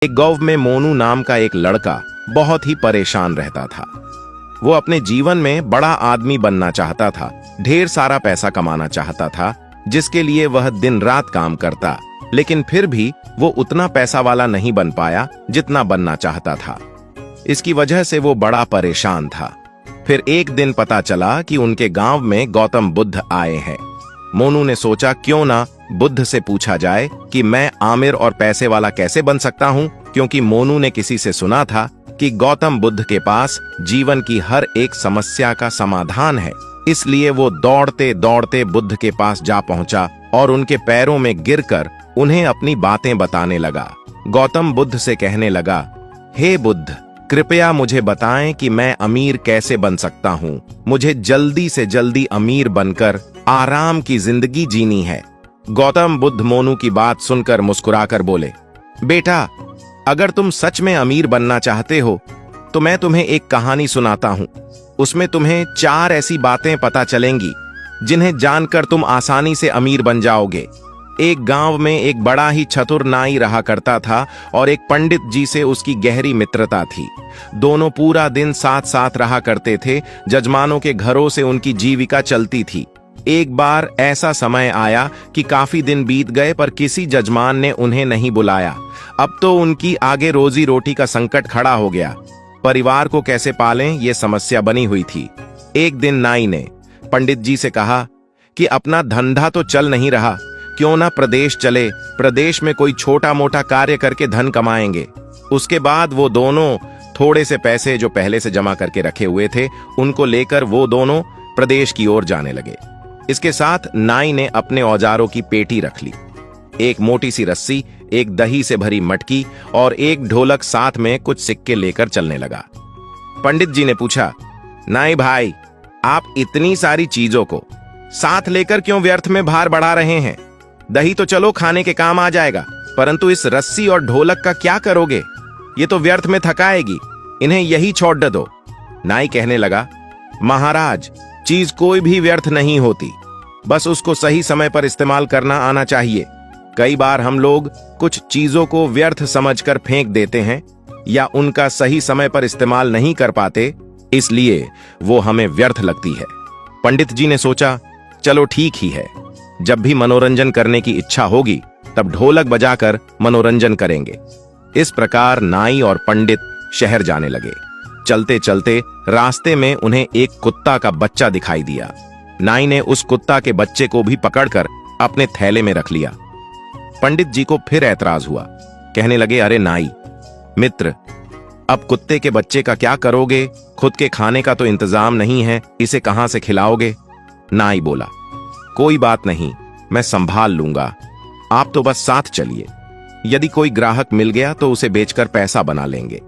एक गांव में मोनू नाम का एक लड़का बहुत ही परेशान रहता था। वो अपने जीवन में बड़ा आदमी बनना चाहता था, ढेर सारा पैसा कमाना चाहता था, जिसके लिए वह दिन रात काम करता, लेकिन फिर भी वो उतना पैसा वाला नहीं बन पाया जितना बनना चाहता था। इसकी वजह से वो बड़ा परेशान था। फिर एक दिन पता चला कि उनके गांव में गौतम बुद्ध आए हैं। मोनू ने सोचा क्यों ना बुद्ध से पूछा जाए कि मैं आमिर और पैसे वाला कैसे बन सकता हूं, क्योंकि मोनू ने किसी से सुना था कि गौतम बुद्ध के पास जीवन की हर एक समस्या का समाधान है। इसलिए वो दौड़ते दौड़ते बुद्ध के पास जा पहुंचा और उनके पैरों में गिरकर उन्हें अपनी बातें बताने लगा। गौतम बुद्ध से कहने लगा, हे बुद्ध, कृपया मुझे बताएं कि मैं अमीर कैसे बन सकता हूं। मुझे जल्दी से जल्दी अमीर बनकर आराम की जिंदगी जीनी है। गौतम बुद्ध मोनू की बात सुनकर मुस्कुराकर बोले, बेटा, अगर तुम सच में अमीर बनना चाहते हो तो मैं तुम्हें एक कहानी सुनाता हूं। उसमें तुम्हें 4 ऐसी बातें पता चलेंगी जिन्हें जानकर तुम आसानी से अमीर बन जाओगे। एक गांव में एक बड़ा ही चतुर नाई रहा करता था और एक पंडित जी से उसकी गहरी मित्रता थी। दोनों पूरा दिन साथ साथ रहा करते थे। जजमानों के घरों से उनकी जीविका चलती थी। एक बार ऐसा समय आया कि काफी दिन बीत गए पर किसी जजमान ने उन्हें नहीं बुलाया। अब तो उनकी आगे रोजी रोटी का संकट खड़ा हो गया। परिवार को कैसे पालें ये समस्या बनी हुई थी। एक दिन नाई ने पंडित जी से कहा कि अपना धंधा तो चल नहीं रहा, क्यों ना प्रदेश चले, प्रदेश में कोई छोटा मोटा कार्य करके धन कमाएंगे। उसके बाद वो दोनों थोड़े से पैसे जो पहले से जमा करके रखे हुए थे उनको लेकर वो दोनों प्रदेश की ओर जाने लगे। इसके साथ नाई ने अपने औजारों की पेटी रख ली। एक मोटी सी रस्सी, एक दही से भरी मटकी और एक ढोलक, साथ में कुछ सिक्के लेकर चलने लगा। पंडित जी ने पूछा, नाई भाई, आप इतनी सारी चीजों को साथ लेकर क्यों व्यर्थ में भार बढ़ा रहे हैं? दही तो चलो खाने के काम आ जाएगा, परंतु इस रस्सी और ढोलक का क्या करोगे? ये तो व्यर्थ में थकाएगी, इन्हें यही छोड़ दो। नाई कहने लगा, महाराज, चीज कोई भी व्यर्थ नहीं होती, बस उसको सही समय पर इस्तेमाल करना आना चाहिए। कई बार हम लोग कुछ चीजों को व्यर्थ समझकर फेंक देते हैं या उनका सही समय पर इस्तेमाल नहीं कर पाते, इसलिए वो हमें व्यर्थ लगती है। पंडित जी ने सोचा, चलो ठीक ही है, जब भी मनोरंजन करने की इच्छा होगी तब ढोलक बजाकर मनोरंजन करेंगे। इस प्रकार नाई और पंडित शहर जाने लगे। चलते चलते रास्ते में उन्हें एक कुत्ता का बच्चा दिखाई दिया। नाई ने उस कुत्ता के बच्चे को भी पकड़कर अपने थैले में रख लिया। पंडित जी को फिर ऐतराज हुआ। कहने लगे, अरे नाई मित्र, अब कुत्ते के बच्चे का क्या करोगे? खुद के खाने का तो इंतजाम नहीं है, इसे कहां से खिलाओगे? नाई बोला, कोई बात नहीं, मैं संभाल लूंगा, आप तो बस साथ चलिए। यदि कोई ग्राहक मिल गया तो उसे बेचकर पैसा बना लेंगे।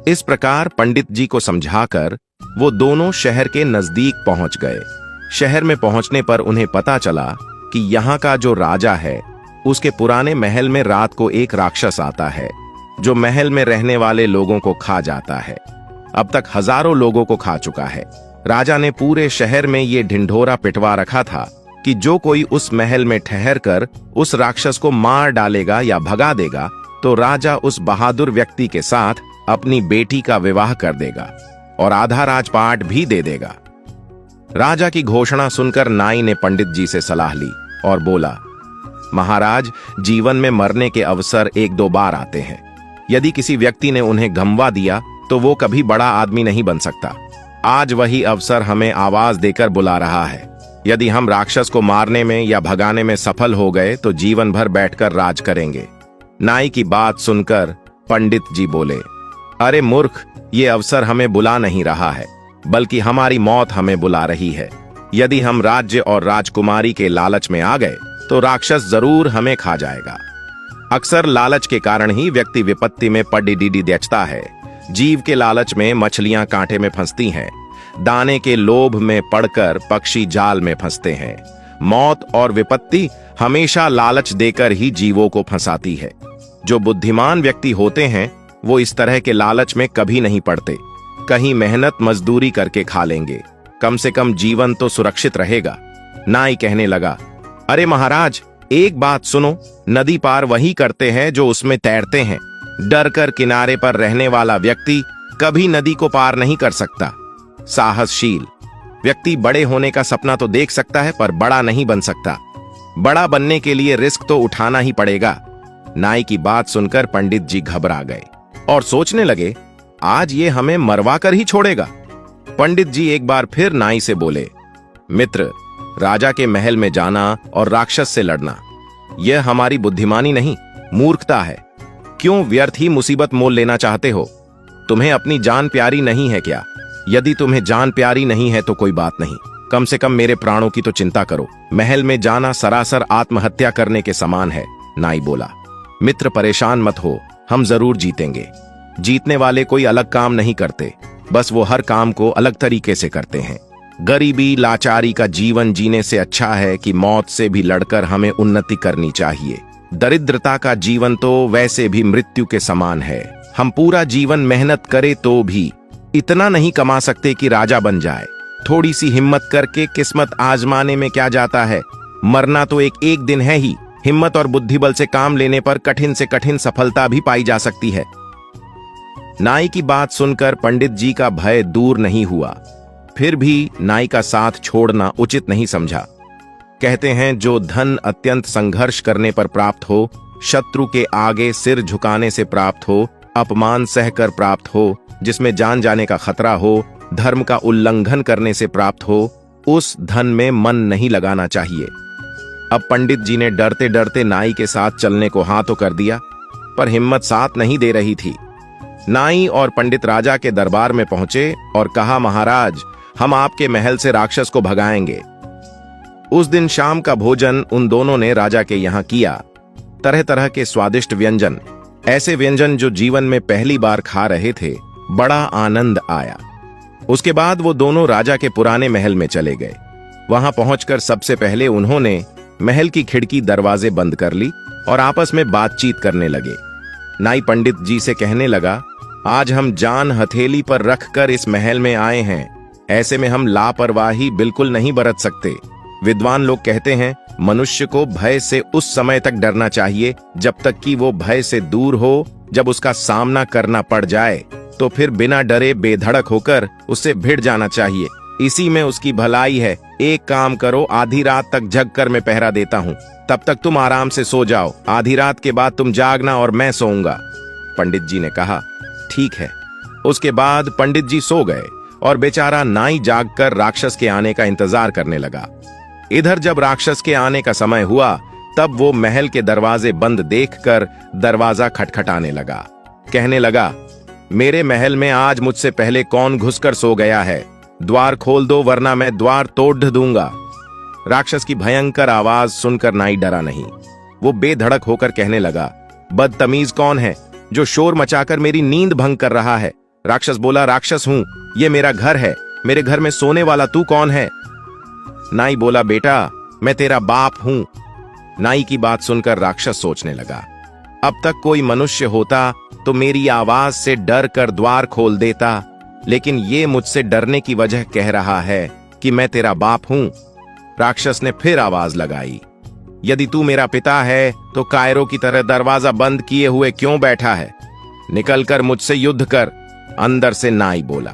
इस प्रकार पंडित जी को समझाकर वो दोनों शहर के नजदीक पहुंच गए। शहर में पहुंचने पर उन्हें पता चला कि यहाँ का जो राजा है उसके पुराने महल में रात को एक राक्षस आता है जो महल में रहने वाले लोगों को खा जाता है। अब तक हजारों लोगों को खा चुका है। राजा ने पूरे शहर में ये ढिंढोरा पिटवा रखा था कि जो कोई उस महल में ठहर कर उस राक्षस को मार डालेगा या भगा देगा तो राजा उस बहादुर व्यक्ति के साथ अपनी बेटी का विवाह कर देगा और आधा राजपाट भी दे देगा। राजा की घोषणा सुनकर नाई ने पंडित जी से सलाह ली और बोला, महाराज, जीवन में मरने के अवसर 1-2 बार आते हैं। यदि किसी व्यक्ति ने उन्हें गंवा दिया तो वो कभी बड़ा आदमी नहीं बन सकता। आज वही अवसर हमें आवाज देकर बुला रहा है। यदि हम राक्षस को मारने में या भगाने में सफल हो गए तो जीवन भर बैठकर राज करेंगे। नाई की बात सुनकर पंडित जी बोले, अरे मूर्ख, ये अवसर हमें बुला नहीं रहा है, बल्कि हमारी मौत हमें बुला रही है। यदि हम राज्य और राजकुमारी के लालच में आ गए तो राक्षस जरूर हमें खा जाएगा। अक्सर लालच के कारण ही व्यक्ति विपत्ति में पड़ी दचता है। जीव के लालच में मछलियां कांटे में फंसती हैं, दाने के लोभ में पड़कर पक्षी जाल में फंसते हैं। मौत और विपत्ति हमेशा लालच देकर ही जीवों को फंसाती है। जो बुद्धिमान व्यक्ति होते हैं वो इस तरह के लालच में कभी नहीं पड़ते। कहीं मेहनत मजदूरी करके खा लेंगे, कम से कम जीवन तो सुरक्षित रहेगा। नाई कहने लगा, अरे महाराज, एक बात सुनो, नदी पार वही करते हैं जो उसमें तैरते हैं। डर कर किनारे पर रहने वाला व्यक्ति कभी नदी को पार नहीं कर सकता। साहसशील व्यक्ति बड़े होने का सपना तो देख सकता है, पर बड़ा नहीं बन सकता। बड़ा बनने के लिए रिस्क तो उठाना ही पड़ेगा। नाई की बात सुनकर पंडित जी घबरा गए और सोचने लगे, आज ये हमें मरवा कर ही छोड़ेगा। पंडित जी एक बार फिर नाई से बोले, मित्र, राजा के महल में जाना और राक्षस से लड़ना, यह हमारी बुद्धिमानी नहीं, मूर्खता है। क्यों व्यर्थ ही मुसीबत मोल लेना चाहते हो? तुम्हें अपनी जान प्यारी नहीं है क्या? यदि तुम्हें जान प्यारी नहीं है तो कोई बात नहीं, कम से कम मेरे प्राणों की तो चिंता करो। महल में जाना सरासर आत्महत्या करने के समान है। नाई बोला, मित्र परेशान मत हो, हम जरूर जीतेंगे। जीतने वाले कोई अलग काम नहीं करते, बस वो हर काम को अलग तरीके से करते हैं। गरीबी लाचारी का जीवन जीने से अच्छा है कि मौत से भी लड़कर हमें उन्नति करनी चाहिए। दरिद्रता का जीवन तो वैसे भी मृत्यु के समान है। हम पूरा जीवन मेहनत करें तो भी इतना नहीं कमा सकते कि राजा बन जाए। थोड़ी सी हिम्मत करके किस्मत आजमाने में क्या जाता है? मरना तो एक एक दिन है ही। हिम्मत और बुद्धि बल से काम लेने पर कठिन से कठिन सफलता भी पाई जा सकती है। नाई की बात सुनकर पंडित जी का भय दूर नहीं हुआ, फिर भी नाई का साथ छोड़ना उचित नहीं समझा। कहते हैं, जो धन अत्यंत संघर्ष करने पर प्राप्त हो, शत्रु के आगे सिर झुकाने से प्राप्त हो, अपमान सहकर प्राप्त हो, जिसमें जान जाने का खतरा हो, धर्म का उल्लंघन करने से प्राप्त हो, उस धन में मन नहीं लगाना चाहिए। अब पंडित जी ने डरते डरते नाई के साथ चलने को हाँ तो कर दिया, पर हिम्मत साथ नहीं दे रही थी। नाई और पंडित राजा के दरबार में पहुंचे और कहा, महाराज, हम आपके महल से राक्षस को भगाएंगे। उस दिन शाम का भोजन उन दोनों ने राजा के यहां किया। तरह तरह के स्वादिष्ट व्यंजन, ऐसे व्यंजन जो जीवन में पहली बार खा रहे थे। बड़ा आनंद आया। उसके बाद वो दोनों राजा के पुराने महल में चले गए। वहां पहुंचकर सबसे पहले उन्होंने महल की खिड़की दरवाजे बंद कर ली और आपस में बातचीत करने लगे। नाई पंडित जी से कहने लगा, आज हम जान हथेली पर रखकर इस महल में आए हैं, ऐसे में हम लापरवाही बिल्कुल नहीं बरत सकते। विद्वान लोग कहते हैं, मनुष्य को भय से उस समय तक डरना चाहिए जब तक कि वो भय से दूर हो। जब उसका सामना करना पड़ जाए तो फिर बिना डरे बेधड़क होकर उससे भिड़ जाना चाहिए। इसी में उसकी भलाई है। एक काम करो, आधी रात तक जग कर मैं पहरा देता हूँ, तब तक तुम आराम से सो जाओ। आधी रात के बाद तुम जागना और मैं सोऊंगा। पंडित जी ने कहा, ठीक है। उसके बाद पंडित जी सो गए और बेचारा नाई जागकर राक्षस के आने का इंतजार करने लगा। इधर जब राक्षस के आने का समय हुआ, तब वो महल के दरवाजे बंद देखकर दरवाजा खटखटाने लगा। कहने लगा, मेरे महल में आज मुझसे पहले कौन घुसकर सो गया है? द्वार खोल दो, वरना मैं द्वार तोड़ दूंगा। राक्षस की भयंकर आवाज सुनकर नाई डरा नहीं। वो बेधड़क होकर कहने लगा, बदतमीज कौन है जो शोर मचाकर मेरी नींद भंग कर रहा है? राक्षस बोला, राक्षस हूं, ये मेरा घर है। मेरे घर में सोने वाला तू कौन है? नाई बोला, बेटा, मैं तेरा बाप हूं। नाई की बात सुनकर राक्षस सोचने लगा, अब तक कोई मनुष्य होता तो मेरी आवाज से डर कर द्वार खोल देता, लेकिन ये मुझसे डरने की वजह कह रहा है कि मैं तेरा बाप हूं। राक्षस ने फिर आवाज लगाई, यदि तू मेरा पिता है तो कायरों की तरह दरवाजा बंद किए हुए क्यों बैठा है? निकलकर मुझसे युद्ध कर। अंदर से नाई बोला,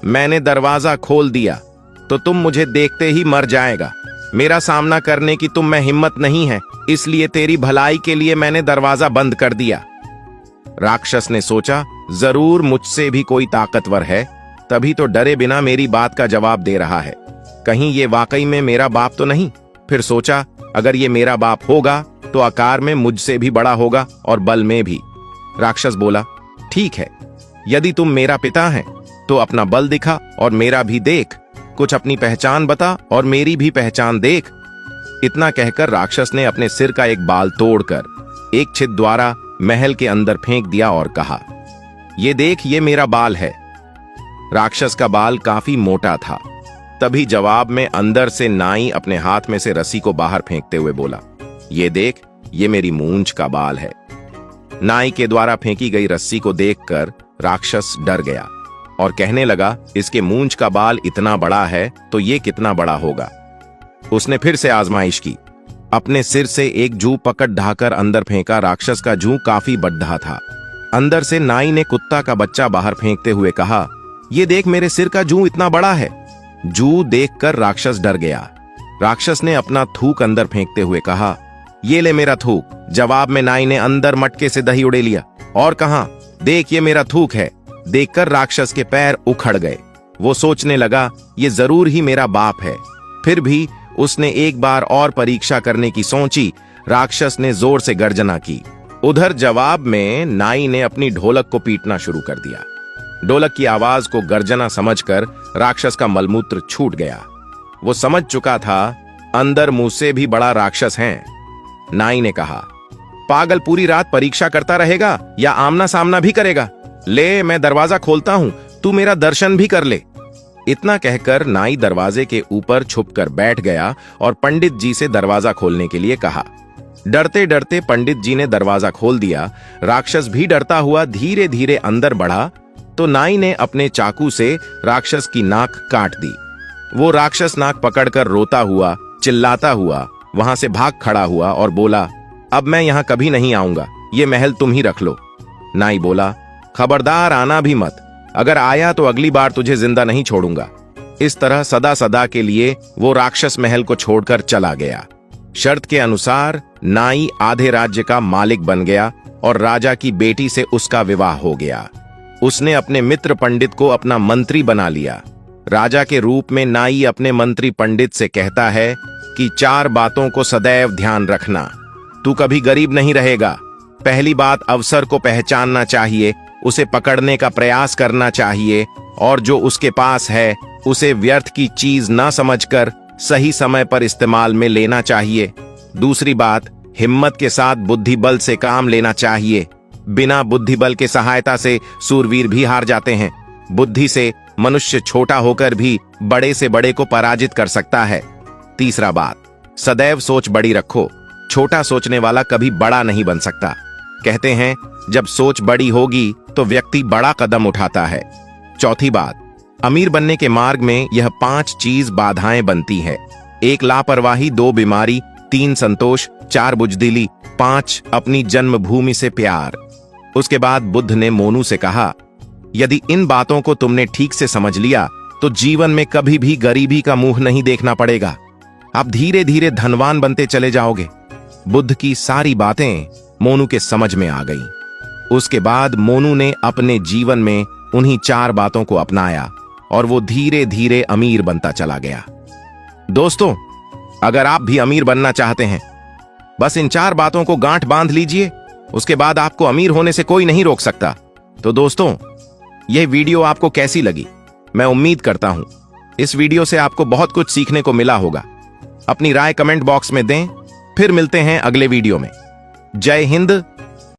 मैंने दरवाजा खोल दिया तो तुम मुझे देखते ही मर जाएगा। मेरा सामना करने की तुम में हिम्मत नहीं है, इसलिए तेरी भलाई के लिए मैंने दरवाजा बंद कर दिया। राक्षस ने सोचा, जरूर मुझसे भी कोई ताकतवर है, तभी तो डरे बिना मेरी बात का जवाब दे रहा है। कहीं ये वाकई में मेरा बाप तो नहीं? फिर सोचा, अगर ये मेरा बाप होगा तो आकार में मुझसे भी बड़ा होगा और बल में भी। राक्षस बोला, ठीक है, यदि तुम मेरा पिता है तो अपना बल दिखा और मेरा भी देख। कुछ अपनी पहचान बता और मेरी भी पहचान देख। इतना कहकर राक्षस ने अपने सिर का एक बाल तोड़कर एक छिद द्वारा महल के अंदर फेंक दिया और कहा, ये देख, ये मेरा बाल है। राक्षस का बाल काफी मोटा था। तभी जवाब में अंदर से नाई अपने हाथ में से रस्सी को बाहर फेंकते हुए बोला, ये देख, ये मेरी मूंछ का बाल है। नाई के द्वारा फेंकी गई रस्सी को देखकर राक्षस डर गया और कहने लगा, इसके मूंछ का बाल इतना बड़ा है तो ये कितना बड़ा होगा। उसने फिर से आजमाइश की। अपने सिर से एक जू पकड़ ढाकर अंदर फेंका। राक्षस का जू काफी बड़ा था। अंदर से नाई ने कुत्ता का बच्चा बाहर फेंकते हुए कहा, ये देख मेरे सिर का जूं इतना बड़ा है। जूं देखकर राक्षस डर गया। राक्षस ने अपना थूक अंदर फेंकते हुए कहा, ये ले मेरा थूक। जवाब में नाई ने अंदर मटके से दही उड़े लिया। और कहा, देख ये मेरा थूक है। देखकर राक्षस के पैर उखड़ गए। वो सोचने लगा, ये जरूर ही मेरा बाप है। फिर भी उसने एक बार और परीक्षा करने की सोची। राक्षस ने जोर से गर्जना की। उधर जवाब में नाई ने अपनी ढोलक को पीटना शुरू कर दिया। ढोलक की आवाज को गर्जना समझकर राक्षस का मलमूत्र छूट गया। वो समझ चुका था अंदर मुंह से भी बड़ा राक्षस है। नाई ने कहा, पागल पूरी रात परीक्षा करता रहेगा या आमना सामना भी करेगा? ले मैं दरवाजा खोलता हूं, तू मेरा दर्शन भी कर ले। इतना कहकर नाई दरवाजे के ऊपर छुपकर बैठ गया और पंडित जी से दरवाजा खोलने के लिए कहा। डरते डरते पंडित जी ने दरवाजा खोल दिया। राक्षस भी डरता हुआ धीरे धीरे अंदर बढ़ा तो नाई ने अपने चाकू से राक्षस की नाक काट दी। वो राक्षस नाक पकड़कर रोता हुआ, चिल्लाता हुआ वहां से भाग खड़ा हुआ और बोला, अब मैं यहां कभी नहीं आऊंगा, ये महल तुम ही रख लो। नाई बोला, खबरदार आना भी मत, अगर आया तो अगली बार तुझे जिंदा नहीं छोड़ूंगा। इस तरह सदा सदा के लिए वो राक्षस महल को छोड़कर चला गया। शर्त के अनुसार नाई आधे राज्य का मालिक बन गया और राजा की बेटी से उसका विवाह हो गया। उसने अपने मित्र पंडित को अपना मंत्री बना लिया। राजा के रूप में नाई अपने मंत्री पंडित से कहता है कि 4 बातों को सदैव ध्यान रखना। तू कभी गरीब नहीं रहेगा। पहली बात, अवसर को पहचानना चाहिए, उसे पकड़ने का प्रयास करना चाहिए और जो उसके पास है उसे व्यर्थ की चीज न समझकर सही समय पर इस्तेमाल में लेना चाहिए। दूसरी बात, हिम्मत के साथ बुद्धि बल से काम लेना चाहिए। बिना बुद्धि बल के सहायता से सूरवीर भी हार जाते हैं। बुद्धि से मनुष्य छोटा होकर भी बड़े से बड़े को पराजित कर सकता है। तीसरा बात, सदैव सोच बड़ी रखो। छोटा सोचने वाला कभी बड़ा नहीं बन सकता। कहते हैं जब सोच बड़ी होगी तो व्यक्ति बड़ा कदम उठाता है। चौथी बात, अमीर बनने के मार्ग में यह 5 चीज बाधाएं बनती है। 1 लापरवाही, 2 बीमारी, 3 संतोष, 4 बुजदिली, 5 अपनी जन्मभूमि से प्यार। उसके बाद बुद्ध ने मोनू से कहा, यदि इन बातों को तुमने ठीक से समझ लिया तो जीवन में कभी भी गरीबी का मुंह नहीं देखना पड़ेगा। आप धीरे धीरे धनवान बनते चले जाओगे। बुद्ध की सारी बातें मोनू के समझ में आ गईं। उसके बाद मोनू ने अपने जीवन में उन्हीं 4 बातों को अपनाया और वो धीरे धीरे अमीर बनता चला गया। दोस्तों, अगर आप भी अमीर बनना चाहते हैं, बस इन 4 बातों को गांठ बांध लीजिए, उसके बाद आपको अमीर होने से कोई नहीं रोक सकता। तो दोस्तों, यह वीडियो आपको कैसी लगी? मैं उम्मीद करता हूं इस वीडियो से आपको बहुत कुछ सीखने को मिला होगा। अपनी राय कमेंट बॉक्स में दें। फिर मिलते हैं अगले वीडियो में। जय हिंद,